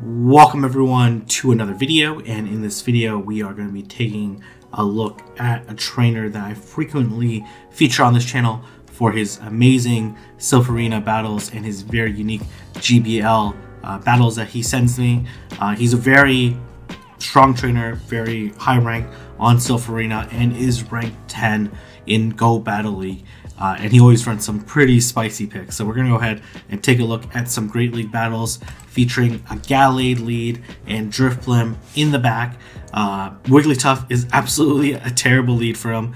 Welcome everyone to another video, and in this video we are going to be taking a look at a trainer that I frequently feature on this channel for his amazing Silpharina battles and his very unique GBL battles that he sends me. He's a very strong trainer, very high rank on Silpharina, and is ranked 10 in Go Battle League. And he always runs some pretty spicy picks. So we're going to go ahead and take a look at some Great League battles featuring a Gallade lead and Drifblim in the back. Wigglytuff is absolutely a terrible lead for him.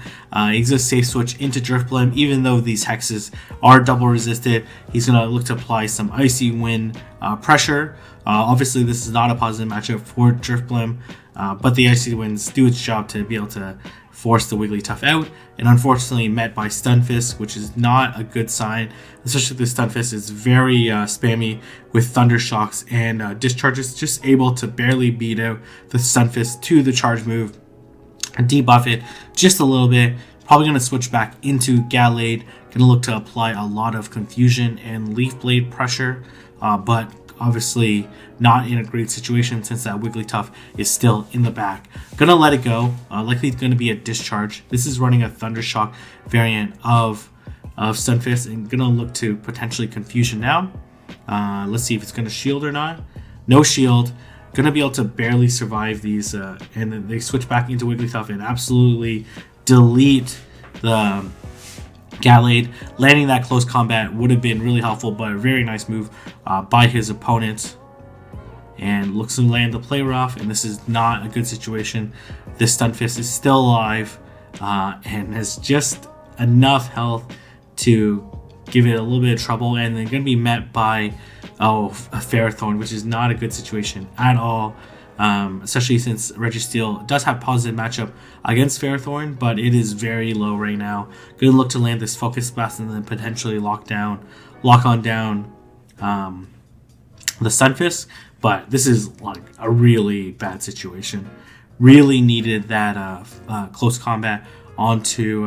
He's going to safe switch into Drifblim. Even though these hexes are double resisted, he's going to look to apply some Icy Wind pressure. Obviously, this is not a positive matchup for Drifblim, but the Icy Winds do its job to be able to force the Wigglytuff out, and unfortunately met by Stunfisk, which is not a good sign, especially the Stunfisk is very spammy with Thunder Shocks and discharges, just able to barely beat out the Stunfisk to the charge move and debuff it just a little bit. Probably going to switch back into Gallade, going to look to apply a lot of confusion and Leaf Blade pressure, but obviously not in a great situation since that Wigglytuff is still in the back. Gonna let it go. Likely it's gonna be a discharge. This is running a Thunder Shock variant of Stunfisk, and gonna look to potentially confusion now. Let's see if it's gonna shield or not. No shield. Gonna be able to barely survive these, and then they switch back into Wigglytuff and absolutely delete the Gallade. Landing that close combat would have been really helpful, but a very nice move by his opponent. And looks to land the play rough, and this is not a good situation. This Stunfisk is still alive and has just enough health to give it a little bit of trouble, and they're going to be met by a Ferrothorn, which is not a good situation at all. Especially since Registeel does have positive matchup against Ferrothorn, but it is very low right now. Going to look to land this Focus Blast and then potentially lock on down the Stunfisk, but this is like a really bad situation. Really needed that close combat onto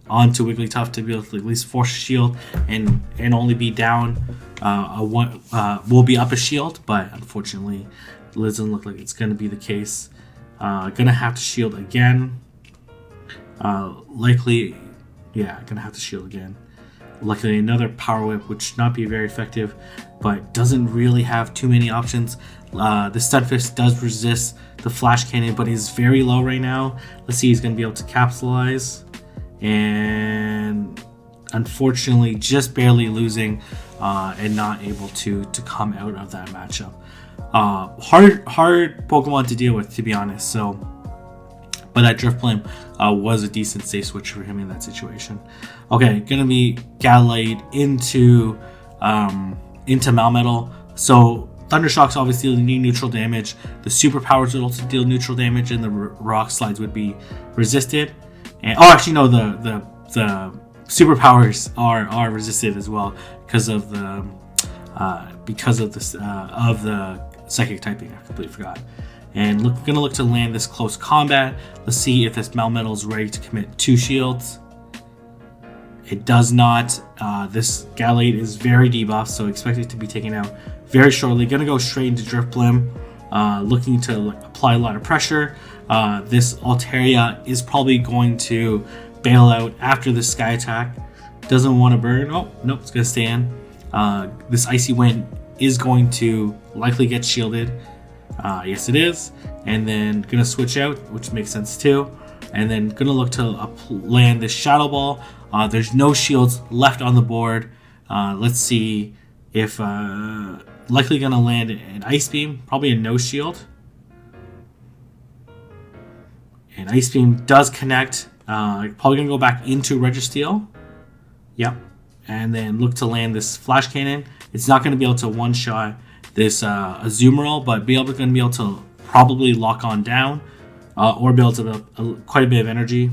Wigglytuff to be able to at least force a shield and only be down will be up a shield, but unfortunately it doesn't look like it's going to be the case. Gonna have to shield again. Likely, yeah, gonna have to shield again. Luckily, another Power Whip, which should not be very effective, but doesn't really have too many options. The Stunfisk does resist the Flash Cannon, but he's very low right now. Let's see, he's going to be able to capitalize, and unfortunately, just barely losing and not able to come out of that matchup. Hard Pokemon to deal with, to be honest. So, but that Drifblim was a decent safe switch for him in that situation. Okay, gonna be Gallade into Melmetal. So Thunder Shocks obviously deal neutral damage. The superpowers would also deal neutral damage, and the Rock Slides would be resisted. And actually no, the superpowers are resisted as well because of the Psychic typing. I completely forgot. And gonna look to land this close combat. Let's see if this Melmetal is ready to commit 2 shields. It does not. This Gallade is very debuffed, so expect it to be taken out very shortly. Gonna go straight into Drifblim, looking to apply a lot of pressure. This Altaria is probably going to bail out after the Sky Attack. Doesn't want to burn. Oh, nope, it's gonna stay in. This Icy Wind is going to likely get shielded. Yes, it is. And then gonna switch out, which makes sense too. And then gonna look to land this Shadow Ball. There's no shields left on the board. Let's see if likely gonna land an Ice Beam, probably a no shield. And Ice Beam does connect. Probably gonna go back into Registeel. Yep. And then look to land this Flash Cannon. It's not going to be able to one-shot this Azumarill, but going to be able to probably lock on down or build up quite a bit of energy.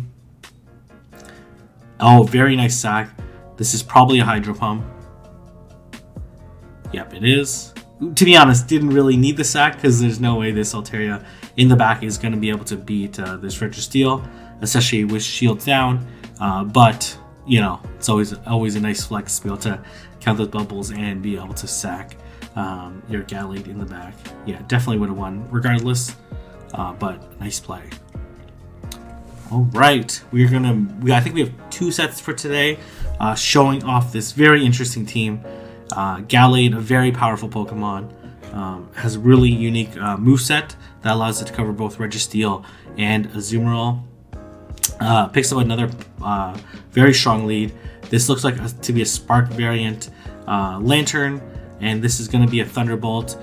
Oh, very nice sack. This is probably a Hydro Pump. Yep, it is. To be honest, didn't really need the sack because there's no way this Altaria in the back is going to be able to beat this Registeel, especially with shields down. But you know, it's always a nice flex to be able to count those bubbles and be able to sack your Gallade in the back. Yeah, definitely would have won regardless, but nice play. All right, I think we have 2 sets for today, showing off this very interesting team. Gallade, a very powerful Pokemon, has a really unique moveset that allows it to cover both Registeel and Azumarill. Picks up another very strong lead. This looks like to be a Spark variant Lantern, and this is going to be a Thunderbolt.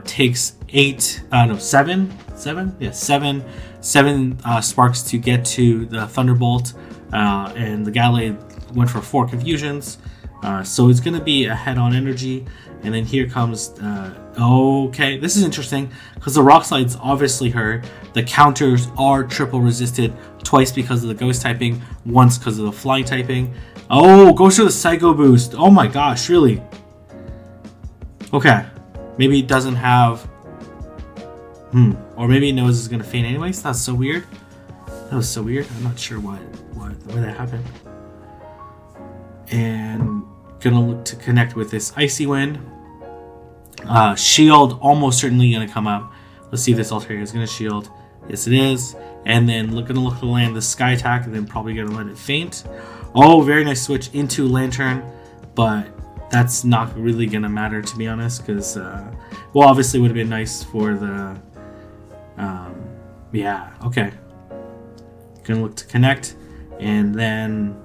Takes 7 sparks to get to the Thunderbolt, and the Gallade went for 4 confusions, so it's going to be a head-on energy. And then here comes okay, this is interesting because the Rock Slide's obviously hurt. The counters are triple resisted, twice because of the Ghost typing, once because of the Flying typing. Oh, goes for the Psycho Boost. Oh my gosh, really? Okay, maybe it doesn't have or maybe it knows it's gonna faint anyways. That's so weird. That was so weird. I'm not sure why that happened. And gonna look to connect with this Icy Wind. Shield almost certainly gonna come up. Let's see if this Altaria is gonna shield. Yes, it is. And then gonna look to land the Sky Attack, and then probably gonna let it faint. Oh, very nice switch into Lantern, but that's not really gonna matter, to be honest, because well, obviously would have been nice for the yeah, okay. Gonna look to connect, and then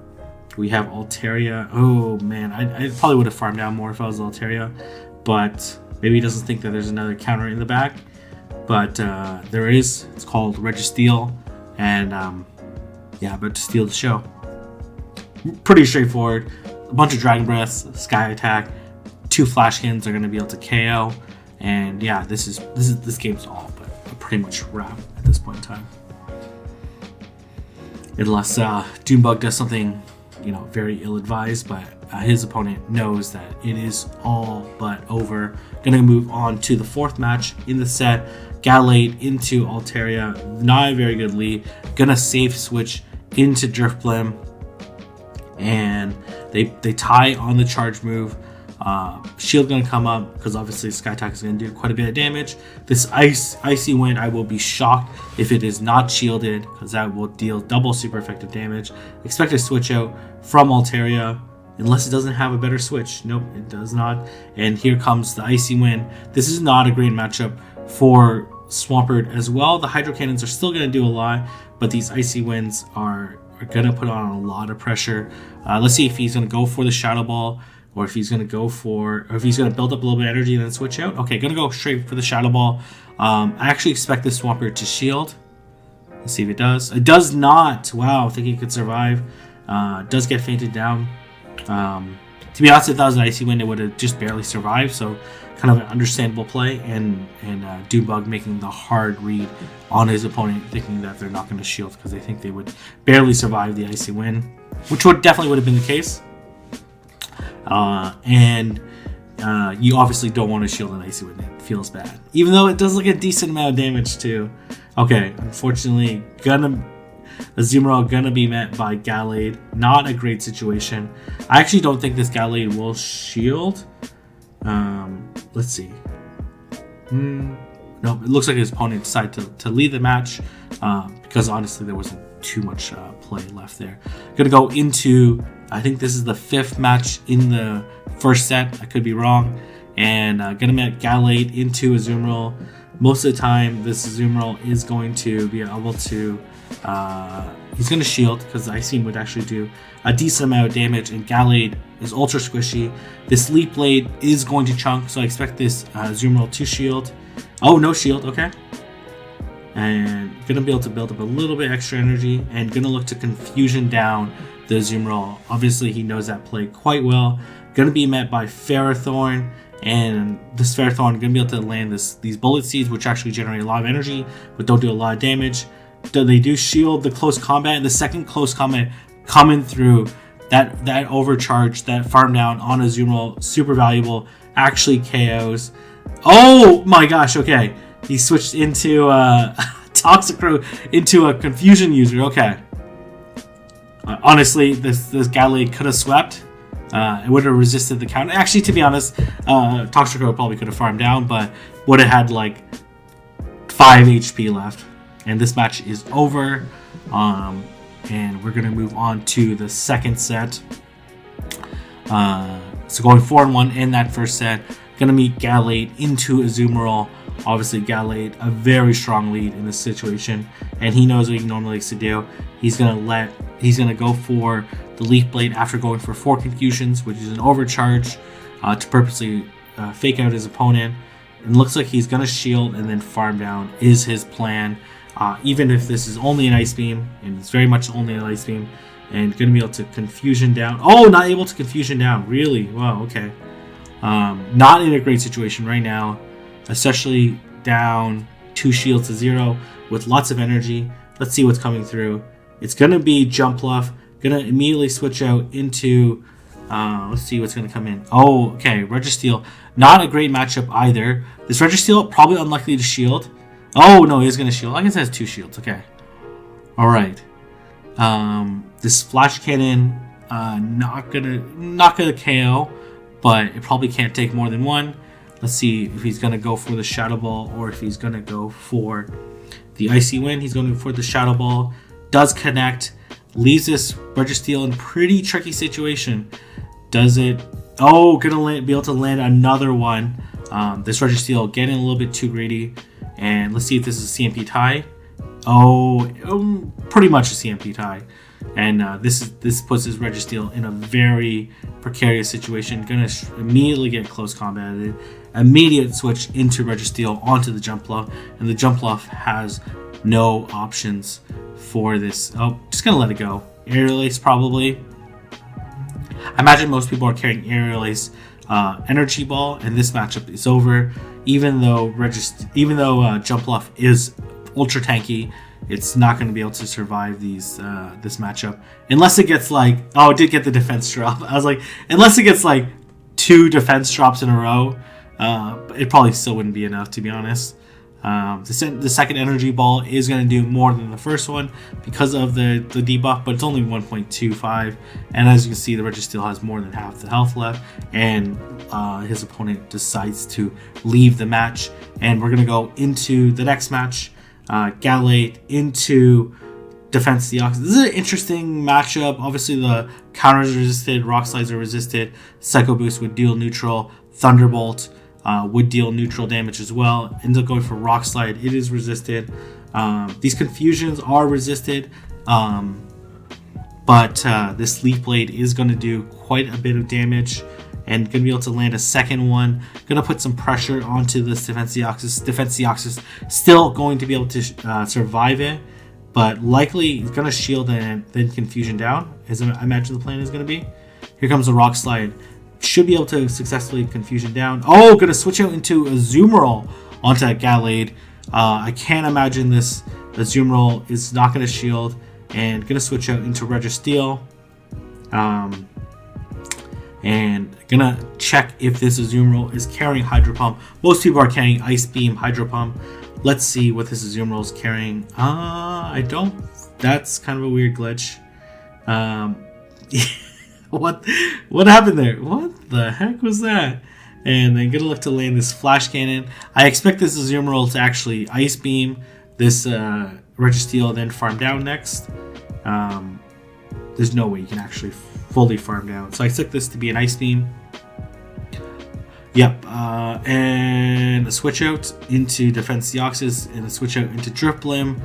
we have Altaria. Oh man, I probably would have farmed down more if I was Altaria, but maybe he doesn't think that there's another counter in the back. But there is. It's called Registeel, and yeah, but to steal the show. Pretty straightforward. A bunch of Dragon Breaths, Sky Attack, 2 Flashkins are going to be able to KO, and yeah, this game's all but pretty much wrap at this point in time. Unless Doonebug does something, very ill-advised, but his opponent knows that it is all but over. Gonna move on to the 4th match in the set. Gallade into Altaria, not a very good lead. Gonna safe switch into Drifblim, and they tie on the charge move. Shield gonna come up because obviously Sky Attack is gonna do quite a bit of damage. This Icy Wind, I will be shocked if it is not shielded, because that will deal double super effective damage. Expect a switch out from Altaria, unless it doesn't have a better switch. Nope, it does not. And here comes the Icy Wind. This is not a great matchup for Swampert as well. The Hydro Cannons are still gonna do a lot, but these Icy Winds are gonna put on a lot of pressure. Let's see if he's gonna go for the Shadow Ball, or if he's gonna build up a little bit of energy and then switch out. Okay, gonna go straight for the Shadow Ball. I actually expect this Swampert to shield. Let's see if it does. It does not. Wow, I think he could survive. Does get fainted down. To be honest, if that was an Icy Wind, it would have just barely survived. So, kind of an understandable play, and Doonebug making the hard read on his opponent, thinking that they're not going to shield because they think they would barely survive the Icy Wind, which definitely would have been the case. You obviously don't want to shield an Icy Wind. It feels bad, even though it does look a decent amount of damage too. Okay, unfortunately, Azumarill gonna be met by Gallade. Not a great situation. I actually don't think this Gallade will shield. Let's see. Nope, it looks like his opponent decided to lead the match because honestly there wasn't too much play left there. Gonna go into, I think this is the 5th match in the first set. I could be wrong. And gonna met Gallade into Azumarill. Most of the time, this Azumarill is going to be able to. He's going to shield because Icy would actually do a decent amount of damage, and Gallade is ultra squishy. This Leap Blade is going to chunk, so I expect this Azumarill to shield. Oh, no shield, okay. And going to be able to build up a little bit extra energy, and going to look to confusion down the Azumarill. Obviously, he knows that play quite well. Going to be met by Ferrothorn, and this Ferrothorn going to be able to land these Bullet Seeds, which actually generate a lot of energy, but don't do a lot of damage. They do shield the close combat, and the second close combat coming through, that overcharge, that farm down on Azumarill, super valuable, actually KOs. Oh my gosh, okay. He switched into Toxicroak into a confusion user, okay. Honestly, this Gallade could have swept. It would have resisted the counter. Actually, to be honest, Toxicroak probably could have farmed down, but would have had like 5 HP left. And this match is over. And we're going to move on to the second set. So going 4-1 in that first set. Going to meet Gallade into Azumarill. Obviously, Gallade, a very strong lead in this situation. And he knows what he normally likes to do. He's going to go for the Leaf Blade after going for 4 Confusions, which is an overcharge to purposely fake out his opponent. And looks like he's going to shield and then farm down is his plan. Even if this is only an Ice Beam, and it's very much only an Ice Beam, and going to be able to Confusion down. Oh, not able to Confusion down. Really? Wow, okay. Not in a great situation right now, especially down 2 shields to 0 with lots of energy. Let's see what's coming through. It's going to be Jumpluff. Going to immediately switch out into... let's see what's going to come in. Oh, okay. Registeel. Not a great matchup either. This Registeel probably unlikely to shield. Oh, no, he's going to shield. I guess it has 2 shields. Okay. All right. This Flash Cannon, not gonna KO, but it probably can't take more than 1. Let's see if he's going to go for the Shadow Ball or if he's going to go for the Icy Wind. He's going for the Shadow Ball. Does connect. Leaves this Registeel in a pretty tricky situation. Does it... Oh, gonna be able to land another one. This Registeel getting a little bit too greedy. And let's see if this is a CMP tie. Oh, pretty much a CMP tie. And this puts his Registeel in a very precarious situation. Gonna immediately get close combated. Immediate switch into Registeel onto the Jumpluff. And the Jumpluff has no options for this. Oh, just gonna let it go. Aerial Ace probably. I imagine most people are carrying Aerial Ace Energy Ball, and this matchup is over. Even though Jumpluff is ultra tanky, it's not going to be able to survive this matchup unless it gets like... Oh, it did get the defense drop. I was like, unless it gets like 2 defense drops in a row, it probably still wouldn't be enough, to be honest. The second energy ball is going to do more than the first one because of the debuff, but it's only 1.25, and as you can see, the Registeel has more than half the health left, and his opponent decides to leave the match. And we're going to go into the next match. Gallade into Defense Deoxys. This is an interesting matchup. Obviously, the counters are resisted, Rock Slides are resisted, Psycho Boost would deal neutral, Thunderbolt would deal neutral damage as well. Ends up going for Rock Slide. It is resisted. These Confusions are resisted, but this Leaf Blade is going to do quite a bit of damage and going to be able to land a second one. Going to put some pressure onto this Defense Deoxys. Defense Deoxys still going to be able to survive it, but likely it's going to shield and then Confusion down, as I imagine the plan is going to be. Here comes the Rock Slide. Should be able to successfully Confusion down. Oh, going to switch out into Azumarill onto Gallade. I can't imagine this Azumarill is not going to shield, and going to switch out into Registeel. And gonna check if this Azumarill is carrying Hydro Pump. Most people are carrying Ice Beam, Hydro Pump. Let's see what this Azumarill is carrying. I don't. That's kind of a weird glitch. What happened there? What the heck was that? And then gonna look to land this Flash Cannon. I expect this Azumarill to actually Ice Beam this Registeel, then farm down next. There's no way you can actually fully farm down. So I expect this to be an Ice Beam. Yep. And a switch out into Defense Deoxys and a switch out into Drifblim.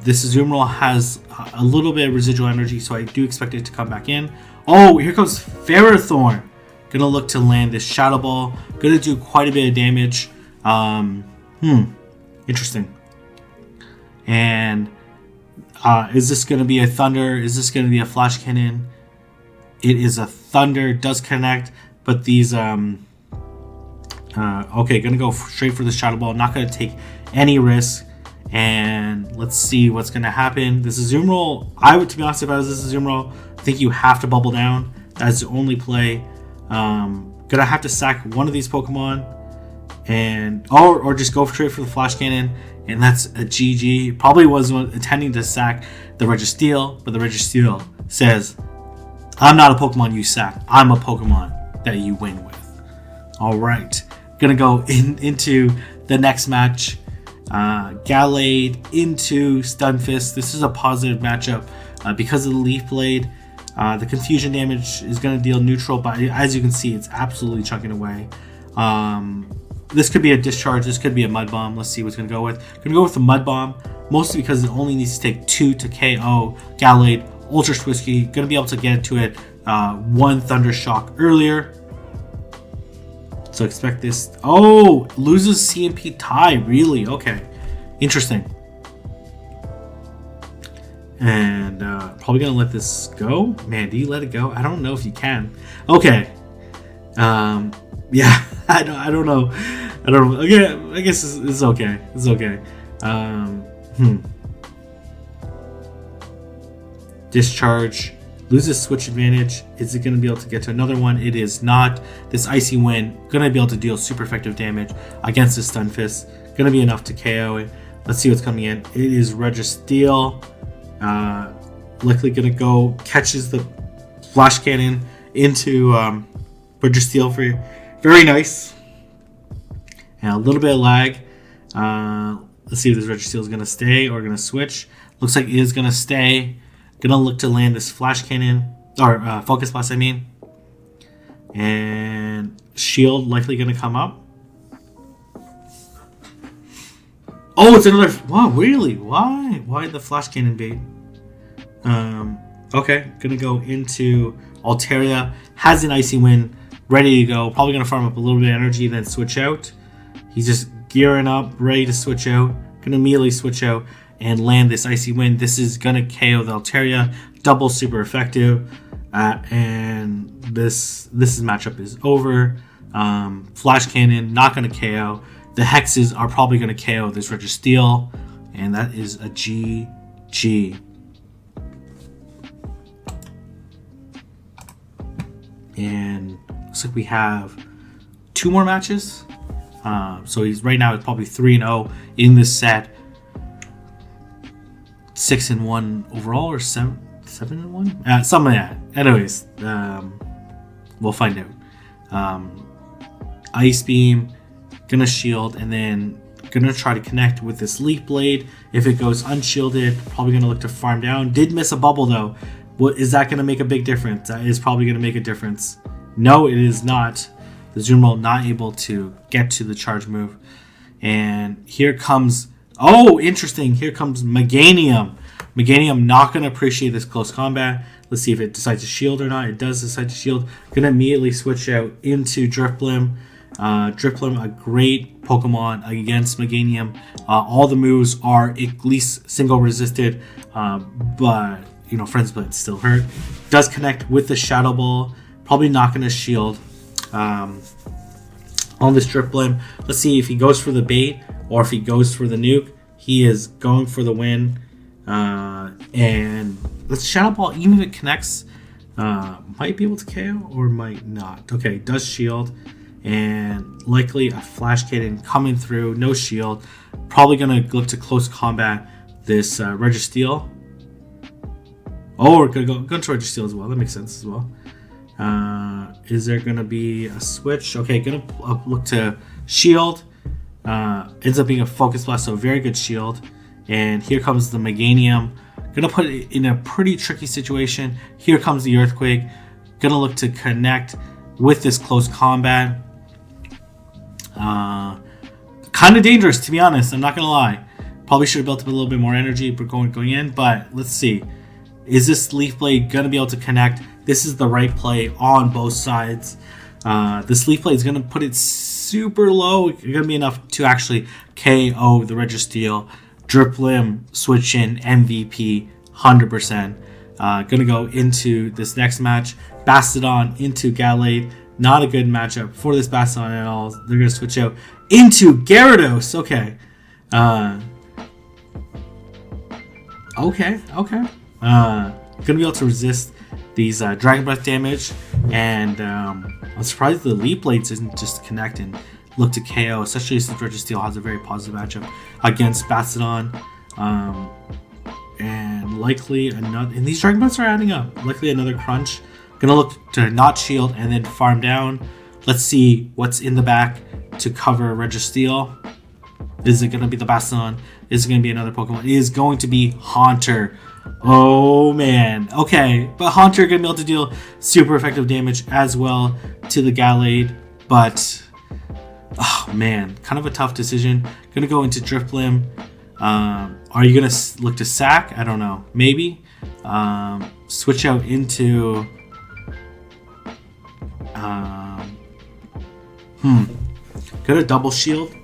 This Azumarill has a little bit of residual energy, so I do expect it to come back in. Oh, here comes Ferrothorn. Gonna look to land this Shadow Ball. Gonna do quite a bit of damage. Interesting. And is this gonna be a Thunder? Is this gonna be a Flash Cannon? It is a Thunder. Does connect, but these okay, gonna go straight for the Shadow Ball. Not gonna take any risk. And let's see what's gonna happen. This Azumarill, to be honest, if I was this Azumarill, I think you have to bubble down. That's the only play. Gonna have to sack one of these Pokemon, and or just go straight for the Flash Cannon, and that's a GG. Probably was intending to sack the Registeel, but the Registeel says, I'm not a Pokemon you sack. I'm a Pokemon that you win with. All right, gonna go into the next match. Gallade into Stunfisk. This is a positive matchup because of the Leaf Blade. The confusion damage is going to deal neutral, but as you can see, it's absolutely chunking away. This could be a discharge. This could be a Mud Bomb. Let's see what's going to go with. Going to go with the Mud Bomb, mostly because it only needs to take 2 to KO Gallade. Ultra Swisky, going to be able to get to it 1 Thunder Shock earlier. So expect this. Oh, loses CMP tie. Really? Okay. Interesting. And probably going to let this go. Man, do you let it go? I don't know if you can. Okay. Yeah, I don't know. I don't know. Okay, I guess it's okay. It's okay. Discharge. Loses switch advantage. Is it going to be able to get to another one? It is not. This Icy Wind going to be able to deal super effective damage against the Stunfisk. Going to be enough to KO it. Let's see what's coming in. It is Registeel. Likely going to go catches the Flash Cannon into Registeel for you. Very nice. And a little bit of lag. Let's see if this Registeel is going to stay or going to switch. Looks like it is going to stay. Gonna look to land this Flash Cannon, or Focus Blast, I mean. And Shield likely gonna come up. Oh, it's another. Wow, really? Why? Why the Flash Cannon bait? Okay, gonna go into Altaria. Has an Icy Wind, ready to go. Probably gonna farm up a little bit of energy, then switch out. He's just gearing up, ready to switch out. Gonna immediately switch out and land this Icy Wind. This is gonna KO the Altaria, double super effective, and this matchup is over. Flash Cannon not gonna KO. The Hexes are probably gonna KO this Registeel, and that is a GG. And looks like we have 2 more matches. So he's right now it's probably 3-0 in this set. 6-1 overall, or 7-1? Something like that. Anyways, we'll find out. Ice Beam, gonna shield, and then gonna try to connect with this Leaf Blade. If it goes unshielded, probably gonna look to farm down. Did miss a bubble though. What is that gonna make a big difference? That is probably gonna make a difference. No, it is not. The Zoom not able to get to the charge move. And here comes. Oh, interesting. Here comes Meganium. Meganium not going to appreciate this close combat. Let's see if it decides to shield or not. It does decide to shield. Going to immediately switch out into Drifblim. Drifblim, a great Pokemon against Meganium. All the moves are at least single resisted, but you know, Friend's Blade still hurt. Does connect with the Shadow Ball. Probably not going to shield on this Drifblim. Let's see if he goes for the bait or if he goes for the nuke. He is going for the win. And let's Shadow Ball, even if it connects, might be able to KO or might not. Okay, does shield. And likely a Flash Cannon coming through. No shield. Probably going to look to close combat this Registeel. Oh, we're going to go to Registeel as well. That makes sense as well. Is there going to be a switch? Okay, going to look to shield. Ends up being a Focus Blast, so a very good shield. And here comes the Meganium. Gonna put it in a pretty tricky situation. Here comes the Earthquake. Gonna look to connect with this close combat. Kind of dangerous, to be honest. I'm not gonna lie. Probably should have built up a little bit more energy going in, but let's see. Is this Leaf Blade gonna be able to connect? This is the right play on both sides. This Leaf Blade is gonna put it super low. It's gonna be enough to actually KO the Registeel. Drifblim switch in MVP 100%. Gonna go into this next match. Bastodon into Gallade. Not a good matchup for this Bastodon at all. They're gonna switch out into Gyarados. Okay. Okay. Gonna be able to resist these Dragon Breath damage, and I'm surprised the Leaf Blades isn't just connect and look to KO, especially since Registeel has a very positive matchup against Bastodon. And likely another, and these Dragon Breaths are adding up. Likely another crunch. Gonna look to not shield and then farm down. Let's see what's in the back to cover Registeel. Is it gonna be the Bastion? Is it gonna be another Pokemon? It is going to be Haunter. Oh man. Okay, but Haunter gonna be able to deal super effective damage as well to the Gallade. But oh man, kind of a tough decision. Gonna go into Drifblim. Are you gonna look to sack? I don't know. Maybe. Switch out into. Gonna double shield.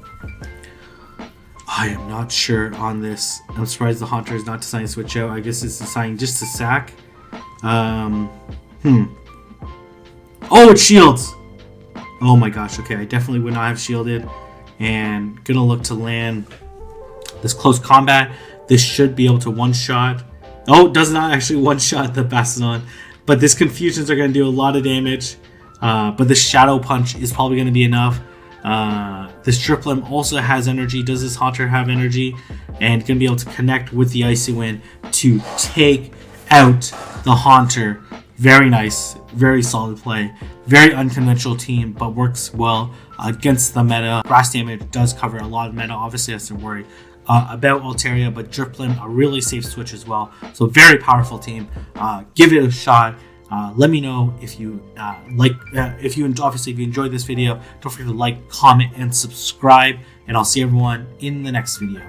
I am not sure on this. I'm surprised the Haunter is not deciding to switch out. I guess it's deciding just to sack. Oh, it shields. Oh my gosh. Okay, I definitely would not have shielded. And gonna look to land this close combat. This should be able to one-shot. Oh, it does not actually one-shot the Bastion. But this Confusions are going to do a lot of damage. But the Shadow Punch is probably going to be enough. This Drifblim also has energy. Does this Haunter have energy? And going to be able to connect with the Icy Wind to take out the Haunter. Very nice. Very solid play. Very unconventional team, but works well against the meta. Grass damage does cover a lot of meta. Obviously, I have to worry about Altaria, but Drifblim, a really safe switch as well. So very powerful team. Give it a shot. Let me know if you if you enjoyed this video. Don't forget to like, comment, and subscribe. And I'll see everyone in the next video.